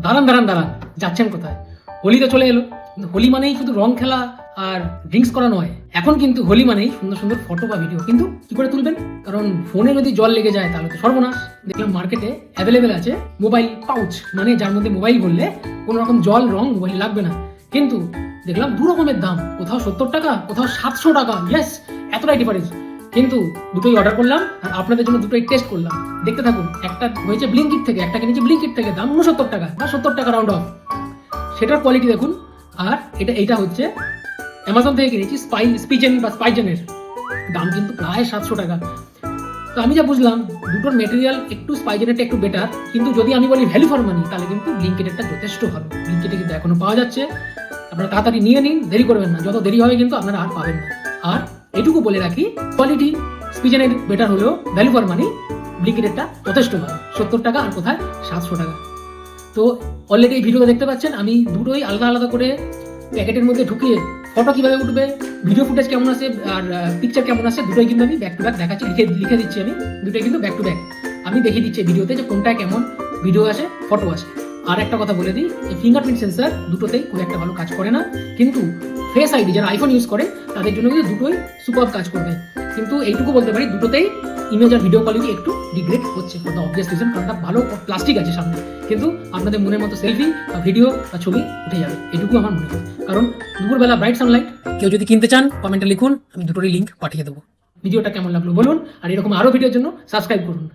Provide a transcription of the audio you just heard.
দাঁড়ান দাঁড়ান দাঁড়ান, যাচ্ছেন কোথায়? হোলি তো চলে এলো, কিন্তু হোলি মানেই শুধু রং খেলা আর ড্রিঙ্কস করা নয়। এখন কিন্তু হোলি মানেই সুন্দর সুন্দর ফটো বা ভিডিও, কিন্তু কি করে তুলবেন? কারণ ফোনে যদি জল লেগে যায় তাহলে তো সর্বনাশ। দেখলাম মার্কেটে অ্যাভেলেবেল আছে মোবাইল পাউচ, মানে যার মধ্যে মোবাইল ভরলে কোনো রকম জল রং মোবাইল লাগবে না। কিন্তু দেখলাম দু রকমের দাম, কোথাও 70 টাকা, কোথাও 700 টাকা। ইয়েস, এতটাই ডিফারেন্স। কিন্তু দুটোই অর্ডার করলাম আর আপনাদের জন্য দুটোই টেস্ট করলাম। দেখতে থাকুন। একটা হয়েছে ব্লিঙ্কিট থেকে, একটা কিনেছি ব্লিঙ্কিট থেকে, দাম 69 টাকা বা 70 টাকা রাউন্ড অফ। সেটার কোয়ালিটি দেখুন। আর এটা হচ্ছে অ্যামাজন থেকে কিনেছি স্পাইজেনের, দাম কিন্তু প্রায় 700 টাকা। তো আমি যা বুঝলাম দুটোর মেটেরিয়াল একটু স্পাইজেনেরটা একটু বেটার, কিন্তু যদি আমি বলি ভ্যালু ফর মানি তাহলে কিন্তু ব্লিঙ্কিটেরটা যথেষ্ট ভালো। ব্লিঙ্কিটে কিন্তু এখনো পাওয়া যাচ্ছে, আপনারা তাড়াতাড়ি নিয়ে নিন, দেরি করবেন না। যত দেরি হবে কিন্তু আপনারা আর পাবেন না। আর এটুকু বলে রাখি, কোয়ালিটি স্পিজেনের বেটার হলেও ভ্যালু ফর মানি ব্লিঙ্কিটেরটা যথেষ্ট ভালো। 70 টাকা আর কোথায় 700 টাকা। তো অলরেডি এই ভিডিওটা দেখতে পাচ্ছেন, আমি দুটোই আলাদা আলাদা করে প্যাকেটের মধ্যে ঢুকিয়ে ফটো কিভাবে উঠবে, ভিডিও ফুটেজ কেমন আছে আর পিকচার কেমন আছে, দুটোই কিন্তু আমি ব্যাক টু ব্যাক দেখাচ্ছি, লিখে দিচ্ছি। আমি দুটোই কিন্তু ব্যাক টু ব্যাক আমি দেখিয়ে দিচ্ছি ভিডিওতে যে কোনটায় কেমন ভিডিও আসে, ফটো আসে। আর একটা কথা বলে দিই, এই ফিঙ্গারপ্রিন্ট সেন্সার দুটোতেই খুব একটা ভালো কাজ করে না, কিন্তু ফেস আইডি যারা আইফোন ইউজ করে তাদের জন্য কিন্তু দুটোই সুপার কাজ করবে। কিন্তু এইটুকু বলতে পারি, দুটোতেই ইমেজ আর ভিডিও কোয়ালিটি একটু ডিগ্রেড হচ্ছে, ফর দ্য অবভিয়াস রিজন, কারণটা ভালো প্লাস্টিক আছে সামনে, কিন্তু আপনাদের মনের মতো সেলফি বা ভিডিও বা ছবি উঠে যাবে, এটুকু আমার মনে হয়। কারণ দুপুরবেলা ব্রাইট সানলাইট, কেউ যদি কিনতে চান কমেন্টে লিখুন, আমি দুটোরই লিঙ্ক পাঠিয়ে দেবো। ভিডিওটা কেমন লাগলো বলুন, আর এরকম আরও ভিডিওর জন্য সাবস্ক্রাইব করুন।